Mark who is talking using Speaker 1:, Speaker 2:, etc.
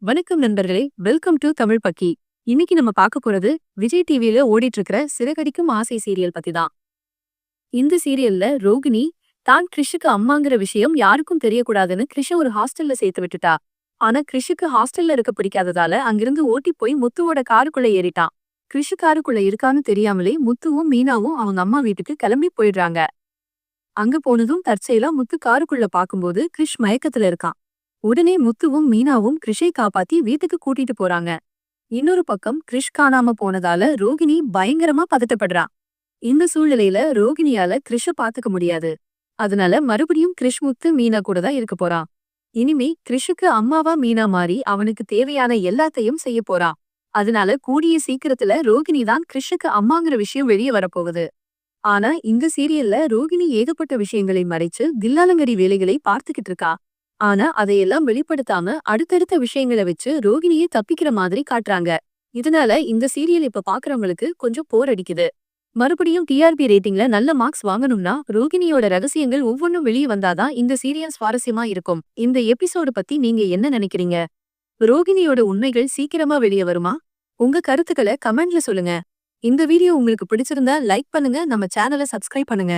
Speaker 1: வணக்கம் நண்பர்களே, welcome to Tamil பக்கி. இன்னைக்கு நம்ம பார்க்க போறது விஜய் டிவில ஓடிட்டு இருக்கிற சிறகடிக்கும் ஆசை சீரியல் பத்தி தான். இந்த சீரியல்ல ரோகிணி தான் கிறிஷுக்கு அம்மாங்கிற விஷயம் யாருக்கும் தெரியக்கூடாதுன்னு கிறிஷ ஒரு ஹாஸ்டல்ல சேர்த்து விட்டுட்டா. ஆனா கிறிஷுக்கு ஹாஸ்டல்ல இருக்க பிடிக்காததால அங்கிருந்து ஓட்டி போய் முத்துவோட காருக்குள்ள ஏறிட்டான். கிறிஷு காருக்குள்ள இருக்கான்னு தெரியாமலே முத்துவும் மீனாவும் அவங்க அம்மா வீட்டுக்கு கிளம்பி போயிடுறாங்க. அங்க போனதும் தற்செயலா முத்து காருக்குள்ள பாக்கும்போது கிறிஷ் மயக்கத்துல இருக்கான். உடனே முத்துவும் மீனாவும் கிறிஷை காப்பாத்தி வீட்டுக்கு கூட்டிட்டு போறாங்க. இன்னொரு பக்கம் கிறிஷ் காணாம போனதால ரோகிணி பயங்கரமா பதட்டப்படுறா. இந்த சூழ்நிலையில ரோகிணியால கிறிஷ பாத்துக்க முடியாது. அதனால மறுபடியும் கிறிஷ் முத்து மீனா கூட தான் இருக்க போறான். இனிமே கிறிஷுக்கு அம்மாவா மீனா மாறி அவனுக்கு தேவையான எல்லாத்தையும் செய்ய போறா. அதனால கூடிய சீக்கிரத்துல ரோகிணி தான் கிறிஷுக்கு அம்மாங்கிற விஷயம் வெளியே வரப்போகுது. ஆனா இந்த சீரியல்ல ரோகிணி ஏகப்பட்ட விஷயங்களை மறைச்சு தில்லாலங்கடி வேலைகளை பார்த்துக்கிட்டு இருக்கா. ஆனா அதையெல்லாம் வெளிப்படுத்தாம அடுத்தடுத்த விஷயங்களை வச்சு ரோகிணியை தப்பிக்கிற மாதிரி காட்டுறாங்க. இதனால இந்த சீரியல் இப்ப பாக்குறவங்களுக்கு கொஞ்சம் போர் அடிக்குது. மறுபடியும் டிஆர்பி ரேட்டிங்ல நல்ல மார்க்ஸ் வாங்கணும்னா ரோகிணியோட ரகசியங்கள் ஒவ்வொன்றும் வெளியே வந்தாதான் இந்த சீரியல் சுவாரஸ்யமா இருக்கும். இந்த எபிசோடு பத்தி நீங்க என்ன நினைக்கிறீங்க? ரோகிணியோட உண்மைகள் சீக்கிரமா வெளியே வருமா? உங்க கருத்துக்களை கமெண்ட்ல சொல்லுங்க. இந்த வீடியோ உங்களுக்கு பிடிச்சிருந்தா லைக் பண்ணுங்க, நம்ம சேனலை சப்ஸ்கிரைப் பண்ணுங்க.